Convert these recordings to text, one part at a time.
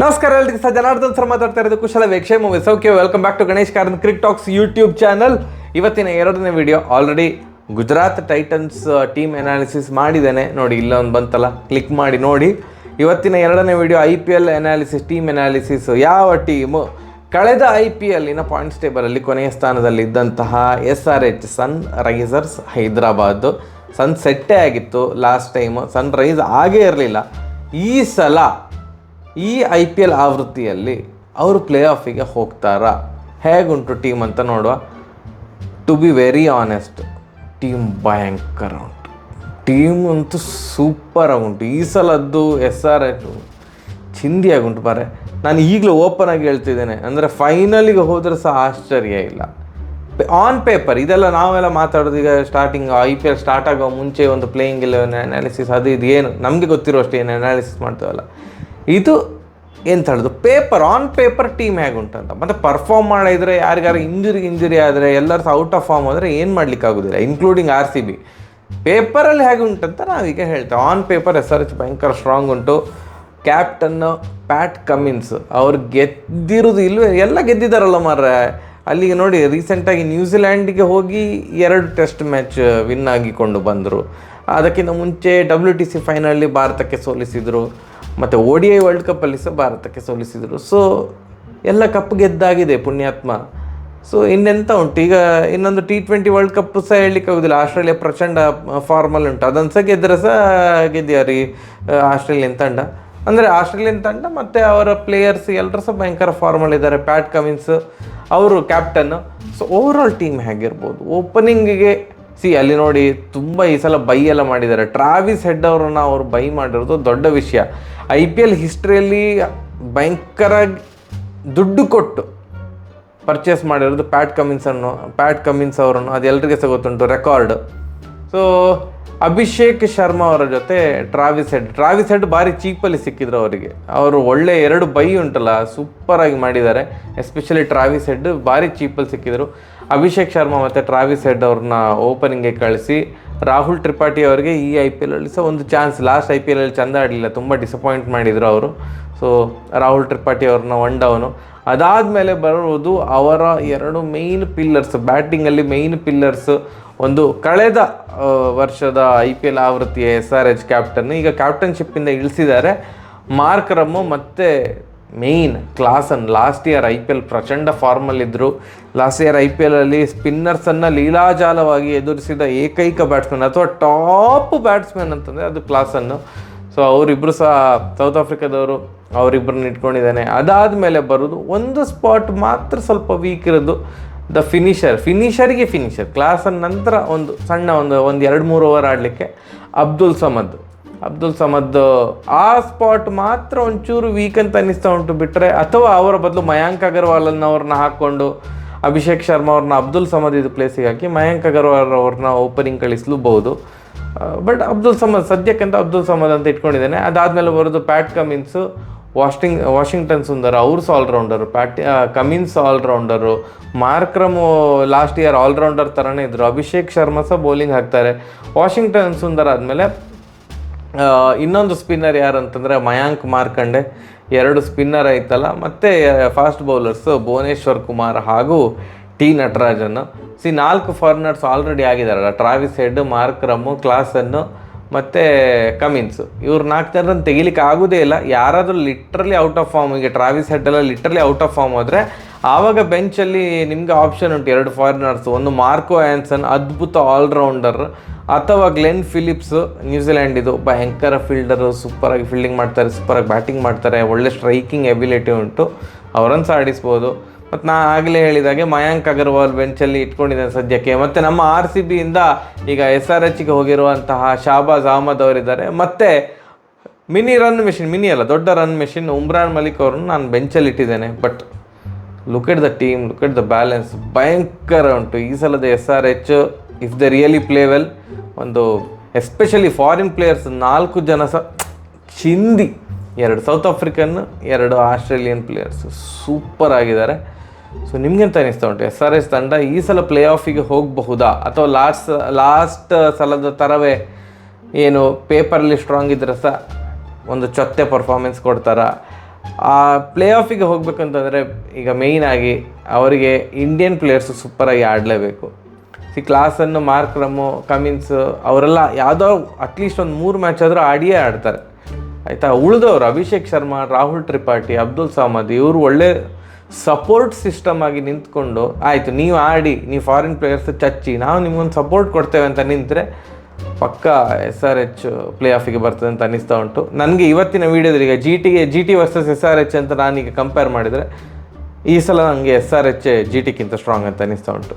ನಮಸ್ಕಾರ ಎಲ್ಲರಿಗೂ ಸಹ ಜನಾರ್ದನ್ ಸರ್ ಮಾತಾಡ್ತಾ ಇರೋದು ಕುಶಲ ವೇಕ್ಷೇಮ ಸೌಖ್ಯ. Welcome back to Ganesh Karan cricket talks YouTube channel. ಇವತ್ತಿನ ಎರಡನೇ video already Gujarat Titans team analysis ಮಾಡಿದ್ದೇನೆ ನೋಡಿ, ಇಲ್ಲೊಂದು ಬಂತಲ್ಲ, ಕ್ಲಿಕ್ ಮಾಡಿ ನೋಡಿ. ಇವತ್ತಿನ ಎರಡನೇ video IPL analysis, team analysis. ಯಾವ ಟೀಮು ಕಳೆದ IPLನ ಪಾಯಿಂಟ್ಸ್ ಟೇಬಲಲ್ಲಿ ಕೊನೆಯ ಸ್ಥಾನದಲ್ಲಿದ್ದಂತಹ SRH Sunrisers Hyderabad. Sun ಸೆಟ್ಟೇ ಆಗಿತ್ತು ಲಾಸ್ಟ್ ಟೈಮು, ಸನ್ ರೈಸ್ ಆಗೇ ಇರಲಿಲ್ಲ. ಈ ಸಲ ಈ IPL ಆವೃತ್ತಿಯಲ್ಲಿ ಅವರು ಪ್ಲೇ ಆಫಿಗೆ ಹೋಗ್ತಾರಾ, ಹೇಗುಂಟು ಟೀಮ್ ಅಂತ ನೋಡುವ. To be very honest, team ಭಯಂಕರ ಉಂಟು. ಟೀಮ್ ಅಂತೂ ಸೂಪರ್ ಆಗುಂಟು. ಈ ಸಲದ್ದು SRH ಚಿಂದಿಯಾಗುಂಟು ಬಾರೆ. ನಾನು ಈಗಲೂ ಓಪನ್ ಆಗಿ ಹೇಳ್ತಿದ್ದೇನೆ, ಅಂದರೆ ಫೈನಲಿಗೆ ಹೋದರೆ ಸಹ ಆಶ್ಚರ್ಯ ಇಲ್ಲ. ಆನ್ ಪೇಪರ್ ಇದೆಲ್ಲ ನಾವೆಲ್ಲ ಮಾತಾಡೋದು ಈಗ ಸ್ಟಾರ್ಟಿಂಗ್ IPL ಸ್ಟಾರ್ಟ್ ಆಗೋ ಮುಂಚೆ ಒಂದು ಪ್ಲೇಯಿಂಗ್ ಇಲೆವೆನ್ ಅನಾಲಿಸಿಸ್ ಅದು ಇದು ಏನು ನಮಗೆ ಗೊತ್ತಿರೋ ಅಷ್ಟೇ ಏನು ಅನಾಲಿಸಿಸ್ ಮಾಡ್ತೇವಲ್ಲ, ಇದು ಎಂತ ಹೇಳೋದು ಆನ್ ಪೇಪರ್ ಟೀಮ್ ಹೇಗುಂಟಂತ. ಮತ್ತು ಪರ್ಫಾರ್ಮ್ ಮಾಡಿದರೆ ಯಾರಿಗಾರು ಇಂಜುರಿ ಆದರೆ ಎಲ್ಲರೂ ಸಹ ಔಟ್ ಆಫ್ ಫಾರ್ಮ್ ಆದರೆ ಏನು ಮಾಡಲಿಕ್ಕಾಗೋದಿಲ್ಲ, ಇನ್ಕ್ಲೂಡಿಂಗ್ RCB. ಪೇಪರಲ್ಲಿ ಹೇಗೆ ಉಂಟಂತ ನಾವೀಗ ಹೇಳ್ತೇವೆ. ಆನ್ ಪೇಪರ್ SRH ಭಯಂಕರ ಸ್ಟ್ರಾಂಗ್ ಉಂಟು. ಕ್ಯಾಪ್ಟನ್ನು ಪ್ಯಾಟ್ ಕಮಿನ್ಸ್ ಅವ್ರು ಗೆದ್ದಿರೋದು ಇಲ್ಲವೇ, ಎಲ್ಲ ಗೆದ್ದಿದ್ದಾರಲ್ಲ ಮಾರ್ರೆ. ಅಲ್ಲಿಗೆ ನೋಡಿ, ರೀಸೆಂಟಾಗಿ ನ್ಯೂಜಿಲ್ಯಾಂಡಿಗೆ ಹೋಗಿ 2 ಟೆಸ್ಟ್ ಮ್ಯಾಚ್ ವಿನ್ ಆಗಿಕೊಂಡು ಬಂದರು. ಅದಕ್ಕಿಂತ ಮುಂಚೆ WTC ಫೈನಲಲ್ಲಿ ಭಾರತಕ್ಕೆ ಸೋಲಿಸಿದರು, ಮತ್ತು ODI ವರ್ಲ್ಡ್ ಕಪ್ಪಲ್ಲಿ ಸಹ ಭಾರತಕ್ಕೆ ಸೋಲಿಸಿದರು. ಸೊ ಎಲ್ಲ ಕಪ್ ಗೆದ್ದಾಗಿದೆ ಪುಣ್ಯಾತ್ಮ. ಸೊ ಇನ್ನೆಂತ ಉಂಟು ಈಗ, ಇನ್ನೊಂದು T20 ವರ್ಲ್ಡ್ ಕಪ್ ಸಹ ಹೇಳಲಿಕ್ಕೆ ಆಗೋದಿಲ್ಲ. ಆಸ್ಟ್ರೇಲಿಯಾ ಪ್ರಚಂಡ ಫಾರ್ಮಲ್ಲಿ ಉಂಟು, ಅದನ್ನು ಸಹ ಗೆದ್ದರೆ ಸಹ ಗೆದ್ದಿಯಾರಿ ಆಸ್ಟ್ರೇಲಿಯನ್ ತಂಡ. ಅಂದರೆ ಆಸ್ಟ್ರೇಲಿಯನ್ ತಂಡ ಮತ್ತು ಅವರ ಪ್ಲೇಯರ್ಸ್ ಎಲ್ಲರೂ ಸಹ ಭಯಂಕರ ಫಾರ್ಮಲ್ಲಿದ್ದಾರೆ. ಪ್ಯಾಟ್ ಕಮಿನ್ಸ್ ಅವರು ಕ್ಯಾಪ್ಟನ್ನು. ಸೊ ಓವರಾಲ್ ಟೀಮ್ ಹೇಗಿರ್ಬೋದು ಓಪನಿಂಗಿಗೆ ಅಲ್ಲಿ ನೋಡಿ, ತುಂಬ ಈ ಸಲ ಬೈ ಎಲ್ಲ ಮಾಡಿದ್ದಾರೆ. ಟ್ರಾವಿಸ್ ಹೆಡ್ ಅವರನ್ನು ಅವರು ಬೈ ಮಾಡಿರೋದು ದೊಡ್ಡ ವಿಷಯ. IPL ಹಿಸ್ಟ್ರಿಯಲ್ಲಿ ಭಯಂಕರ ದುಡ್ಡು ಕೊಟ್ಟು ಪರ್ಚೇಸ್ ಮಾಡಿರೋದು ಪ್ಯಾಟ್ ಕಮಿನ್ಸ್ ಅವರನ್ನು, ಅದು ಎಲ್ರಿಗೂ ಸಹ ಗೊತ್ತುಂಟು, ರೆಕಾರ್ಡ್. ಸೊ ಅಭಿಷೇಕ್ ಶರ್ಮಾ ಅವರ ಜೊತೆ ಟ್ರಾವಿಸ್ ಹೆಡ್ ಭಾರಿ ಚೀಪಲ್ಲಿ ಸಿಕ್ಕಿದ್ರು ಅವರಿಗೆ. ಅವರು ಒಳ್ಳೆ 2 ಬೈ ಉಂಟಲ್ಲ, ಸೂಪರಾಗಿ ಮಾಡಿದ್ದಾರೆ. ಎಸ್ಪೆಷಲಿ ಟ್ರಾವಿಸ್ ಹೆಡ್ ಭಾರಿ ಚೀಪಲ್ಲಿ ಸಿಕ್ಕಿದ್ರು. ಅಭಿಷೇಕ್ ಶರ್ಮಾ ಮತ್ತು ಟ್ರಾವಿಸ್ ಹೆಡ್ ಅವ್ರನ್ನ ಓಪನಿಂಗ್ಗೆ ಕಳಿಸಿ ರಾಹುಲ್ ತ್ರಿಪಾಠಿ ಅವರಿಗೆ ಈ IPLಲ್ಲಿ ಸಹ ಒಂದು ಚಾನ್ಸ್. ಲಾಸ್ಟ್ IPLಲ್ಲಿ ಚೆಂದ ಆಡಲಿಲ್ಲ, ತುಂಬ ಡಿಸಪಾಯಿಂಟ್ ಮಾಡಿದರು ಅವರು. ಸೊ ರಾಹುಲ್ ತ್ರಿಪಾಠಿ ಅವ್ರನ್ನ 1 ಡೌನು. ಅದಾದಮೇಲೆ ಬರುವುದು ಅವರ 2 ಮೇಯ್ನ್ ಪಿಲ್ಲರ್ಸ್, ಬ್ಯಾಟಿಂಗಲ್ಲಿ ಮೇಯ್ನ್ ಪಿಲ್ಲರ್ಸ್. ಒಂದು ಕಳೆದ ವರ್ಷದ IPL ಆವೃತ್ತಿಯ SRH ಕ್ಯಾಪ್ಟನ್, ಈಗ ಕ್ಯಾಪ್ಟನ್ಶಿಪ್ಪಿಂದ ಇಳಿಸಿದ್ದಾರೆ, ಮಾರ್ಕ್ ರಮ್ಮು ಮತ್ತು main Klaasen. Last year IPL ಪ್ರಚಂಡ ಫಾರ್ಮಲ್ಲಿದ್ದರು. ಲಾಸ್ಟ್ ಇಯರ್ IPLಲ್ಲಿ ಸ್ಪಿನ್ನರ್ಸನ್ನು ಲೀಲಾಜಾಲವಾಗಿ ಎದುರಿಸಿದ ಏಕೈಕ ಬ್ಯಾಟ್ಸ್ಮನ್ ಅಥವಾ ಟಾಪ್ ಬ್ಯಾಟ್ಸ್ಮನ್ ಅಂತಂದರೆ ಅದು ಕ್ಲಾಸನ್ನು. ಸೊ ಅವರಿಬ್ಬರು ಸಹ ಸೌತ್ ಆಫ್ರಿಕಾದವರು, ಅವರಿಬ್ಬರನ್ನ ಇಟ್ಕೊಂಡಿದ್ದಾನೆ. ಅದಾದಮೇಲೆ ಬರೋದು ಒಂದು ಸ್ಪಾಟ್ ಮಾತ್ರ ಸ್ವಲ್ಪ ವೀಕ್ ಇರೋದು, ದ ಫಿನಿಷರಿಗೆ ಕ್ಲಾಸನ್ ನಂತರ ಒಂದು ಸಣ್ಣ ಒಂದು 2-3 ಓವರ್ ಆಡಲಿಕ್ಕೆ ಅಬ್ದುಲ್ ಸಮದ್ ಆ ಸ್ಪಾಟ್ ಮಾತ್ರ ಒಂಚೂರು ವೀಕ್ ಅಂತ ಅನ್ನಿಸ್ತಾ ಉಂಟು. ಬಿಟ್ಟರೆ ಅಥವಾ ಅವರ ಬದಲು ಮಯಾಂಕ್ ಅಗರ್ವಾಲ್ನವ್ರನ್ನ ಹಾಕ್ಕೊಂಡು ಅಭಿಷೇಕ್ ಶರ್ಮಾ ಅವ್ರನ್ನ ಅಬ್ದುಲ್ ಸಮದ್ ಇದು ಪ್ಲೇಸಿಗೆ ಹಾಕಿ ಮಯಾಂಕ್ ಅಗರ್ವಾಲ್ ಅವ್ರನ್ನ ಓಪನಿಂಗ್ ಕಳಿಸಲೂಬಹುದು. ಬಟ್ ಸದ್ಯಕ್ಕಂತ ಅಬ್ದುಲ್ ಸಮದ್ ಅಂತ ಇಟ್ಕೊಂಡಿದ್ದೇನೆ. ಅದಾದಮೇಲೆ ಬರೋದು ಪ್ಯಾಟ್ ಕಮಿನ್ಸು, ವಾಷಿಂಗ್ಟನ್ ಸುಂದರ್ ಅವರು ಸಹ allrounder, Cummins allrounder, Markram last year allrounder ಥರನೇ ಇದ್ದರು. ಅಭಿಷೇಕ್ ಶರ್ಮಾ ಸಹ ಬೌಲಿಂಗ್ ಹಾಕ್ತಾರೆ. ವಾಷಿಂಗ್ಟನ್ ಸುಂದರ್ ಆದಮೇಲೆ ಇನ್ನೊಂದು ಸ್ಪಿನ್ನರ್ ಯಾರು ಅಂತಂದರೆ ಮಯಾಂಕ್ ಮಾರ್ಕಂಡೆ. 2 ಸ್ಪಿನ್ನರ್ ಆಯ್ತಲ್ಲ, ಮತ್ತು ಫಾಸ್ಟ್ ಬೌಲರ್ಸು ಭುವನೇಶ್ವರ್ ಕುಮಾರ್ ಹಾಗೂ T ನಟರಾಜನ್. 4 ಫಾರಿನರ್ಸ್ ಆಲ್ರೆಡಿ ಆಗಿದ್ದಾರಲ್ಲ, Travis Head, Markram, Klaasen ಮತ್ತು ಕಮಿನ್ಸು. ಇವ್ರು 4 ಜನರನ್ನು ತೆಗಿಲಿಕ್ಕೆ ಆಗೋದೇ ಇಲ್ಲ. ಯಾರಾದರೂ ಲಿಟ್ರಲಿ ಔಟ್ ಆಫ್ ಫಾರ್ಮ್, ಈಗ ಟ್ರಾವಿಸ್ ಹೆಡ್ ಎಲ್ಲ ಲಿಟ್ರಲಿ ಔಟ್ ಆಫ್ ಫಾರ್ಮ್ ಹೋದರೆ ಆವಾಗ ಬೆಂಚಲ್ಲಿ ನಿಮಗೆ ಆಪ್ಷನ್ ಉಂಟು 2 ಫಾರಿನರ್ಸ್. ಒಂದು ಮಾರ್ಕೋ ಆ್ಯನ್ಸನ್, ಅದ್ಭುತ ಆಲ್ರೌಂಡರ್, ಅಥವಾ ಗ್ಲೆನ್ ಫಿಲಿಪ್ಸ್, ನ್ಯೂಜಿಲ್ಯಾಂಡಿದು ಭಯಂಕರ ಫೀಲ್ಡರು, ಸೂಪರಾಗಿ ಫೀಲ್ಡಿಂಗ್ ಮಾಡ್ತಾರೆ, ಸೂಪರಾಗಿ ಬ್ಯಾಟಿಂಗ್ ಮಾಡ್ತಾರೆ, ಒಳ್ಳೆ ಸ್ಟ್ರೈಕಿಂಗ್ ಎಬಿಲಿಟಿ ಉಂಟು, ಅವರನ್ನು ಸಹ ಆಡಿಸ್ಬೋದು. ಮತ್ತು ನಾ ಆಗಲೇ ಹೇಳಿದಾಗೆ ಮಯಾಂಕ್ ಅಗರ್ವಾಲ್ ಬೆಂಚಲ್ಲಿ ಇಟ್ಕೊಂಡಿದ್ದೇನೆ ಸದ್ಯಕ್ಕೆ. ಮತ್ತು ನಮ್ಮ RCBಯಿಂದ ಈಗ SRHಗೆ ಹೋಗಿರುವಂತಹ ಶಾಬಾಜ್ ಅಹಮದ್ ಅವರಿದ್ದಾರೆ. ಮತ್ತು ದೊಡ್ಡ ರನ್ ಮೆಷಿನ್ ಉಮ್ರಾನ್ ಮಲಿಕ್ ಅವ್ರನ್ನ ನಾನು ಬೆಂಚಲ್ಲಿ ಇಟ್ಟಿದ್ದೇನೆ. But look at the team, look at the balance, ಭಯಂಕರ ಉಂಟು ಈ ಸಲದ SRH. If the really play well, ಒಂದು ಎಸ್ಪೆಷಲಿ ಫಾರಿನ್ ಪ್ಲೇಯರ್ಸ್ 4 ಜನ ಸಹ ಚಿಂದಿ, 2 south African, 2 Australian players super ಆಗಿದ್ದಾರೆ. ಸೊ ನಿಮ್ಗೆಂತ ಅನ್ನಿಸ್ತಾ ಉಂಟು SRH ತಂಡ ಈ ಸಲ ಪ್ಲೇ ಆಫಿಗೆ ಹೋಗಬಹುದಾ, ಅಥವಾ ಲಾಸ್ಟ್ ಸಲದ ಥರವೇ ಏನು ಪೇಪರಲ್ಲಿ ಸ್ಟ್ರಾಂಗ್ ಇದ್ದರೆ ಸಹ ಒಂದು ಚೊತ್ತೆ ಪರ್ಫಾರ್ಮೆನ್ಸ್ ಕೊಡ್ತಾರಾ, ಪ್ಲೇ ಆಫಿಗೆ ಹೋಗ್ಬೇಕಂತಂದರೆ ಈಗ ಮೇಯ್ನಾಗಿ ಅವರಿಗೆ ಇಂಡಿಯನ್ ಪ್ಲೇಯರ್ಸು ಸೂಪರಾಗಿ ಆಡಲೇಬೇಕು. ಕ್ಲಾಸನ್ನು, ಮಾರ್ಕ್ರಮ್ಮು, ಕಮಿನ್ಸ್ ಅವರೆಲ್ಲ ಯಾವುದೋ ಅಟ್ಲೀಸ್ಟ್ ಒಂದು 3 ಮ್ಯಾಚ್ ಆದರೂ ಆಡಿಯೇ ಆಡ್ತಾರೆ ಆಯಿತಾ. ಉಳಿದವರು ಅಭಿಷೇಕ್ ಶರ್ಮಾ, ರಾಹುಲ್ ತ್ರಿಪಾಠಿ, ಅಬ್ದುಲ್ ಸಮದ್ ಇವರು ಒಳ್ಳೆ ಸಪೋರ್ಟ್ ಸಿಸ್ಟಮ್ ಆಗಿ ನಿಂತ್ಕೊಂಡು ಆಯಿತು ನೀವು ಆಡಿ, ನೀವು ಫಾರಿನ್ ಪ್ಲೇಯರ್ಸ್ ಚಚ್ಚಿ, ನಾವು ನಿಮ್ಗೊಂದು ಸಪೋರ್ಟ್ ಕೊಡ್ತೇವೆ ಅಂತ ನಿಂತರೆ ಪಕ್ಕ SRH ಪ್ಲೇ ಆಫಿಗೆ ಬರ್ತದೆ ಅಂತ ಅನ್ನಿಸ್ತಾ ಉಂಟು ನನಗೆ. ಇವತ್ತಿನ ವೀಡಿಯೋದಲ್ಲಿ ಈಗ ಜಿ ಟಿ ವರ್ಸಸ್ SRH ಅಂತ ನಾನೀಗ ಕಂಪೇರ್ ಮಾಡಿದರೆ ಈ ಸಲ ನನಗೆ SRH GTಗಿಂತ ಸ್ಟ್ರಾಂಗ್ ಅಂತ ಅನ್ನಿಸ್ತಾ ಉಂಟು.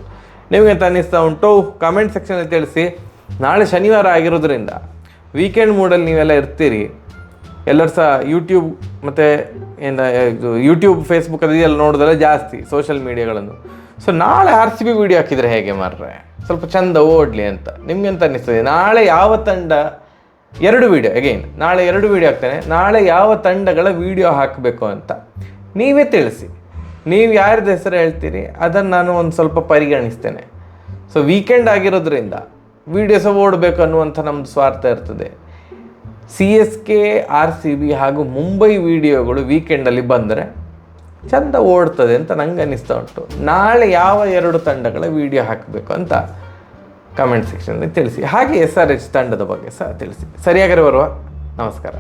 ನಿಮಗೆ ಅಂತ ಅನ್ನಿಸ್ತಾ ಉಂಟು ಕಮೆಂಟ್ ಸೆಕ್ಷನಲ್ಲಿ ತಿಳಿಸಿ. ನಾಳೆ ಶನಿವಾರ ಆಗಿರೋದ್ರಿಂದ ವೀಕೆಂಡ್ ಮೂಡಲ್ಲಿ ನೀವೆಲ್ಲ ಇರ್ತೀರಿ, ಎಲ್ಲರೂ ಸಹ ಯೂಟ್ಯೂಬ್ ಮತ್ತು ಯೂಟ್ಯೂಬ್, ಫೇಸ್ಬುಕ್ ಅದೆಲ್ಲ ನೋಡೋದಲ್ಲ ಜಾಸ್ತಿ ಸೋಷಿಯಲ್ ಮೀಡಿಯಾಗಳನ್ನು. ಸೊ ನಾಳೆ RCB ವೀಡಿಯೋ ಹಾಕಿದರೆ ಹೇಗೆ ಮಾರ್ರೆ, ಸ್ವಲ್ಪ ಚಂದ ಓಡಲಿ ಅಂತ ನಿಮ್ಗೆ ಅಂತ ಅನ್ನಿಸ್ತದೆ. ನಾಳೆ ಯಾವ ತಂಡ 2 ವೀಡಿಯೋ ನಾಳೆ 2 ವೀಡಿಯೋ ಹಾಕ್ತೇನೆ. ನಾಳೆ ಯಾವ ತಂಡಗಳ ವೀಡಿಯೋ ಹಾಕಬೇಕು ಅಂತ ನೀವೇ ತಿಳಿಸಿ. ನೀವು ಯಾರ್ದು ಹೆಸರು ಹೇಳ್ತೀರಿ ಅದನ್ನು ನಾನು ಒಂದು ಸ್ವಲ್ಪ ಪರಿಗಣಿಸ್ತೇನೆ. ಸೊ ವೀಕೆಂಡ್ ಆಗಿರೋದ್ರಿಂದ ವೀಡಿಯೋಸ ಓಡಬೇಕು ಅನ್ನುವಂಥ ನಮ್ಮದು ಸ್ವಾರ್ಥ ಇರ್ತದೆ. CSK, RCB ಹಾಗೂ ಮುಂಬೈ ವೀಡಿಯೋಗಳು ವೀಕೆಂಡಲ್ಲಿ ಬಂದರೆ ಚೆಂದ ಓಡ್ತದೆ ಅಂತ ನಂಗೆ ಅನ್ನಿಸ್ತಾ ಉಂಟು. ನಾಳೆ ಯಾವ 2 ತಂಡಗಳ ವೀಡಿಯೋ ಹಾಕಬೇಕು ಅಂತ ಕಮೆಂಟ್ ಸೆಕ್ಷನಲ್ಲಿ ತಿಳಿಸಿ. ಹಾಗೆ SRH ತಂಡದ ಬಗ್ಗೆ ಸಹ ತಿಳಿಸಿ. ಸರಿಯಾಗಿ ಬರುವ. ನಮಸ್ಕಾರ.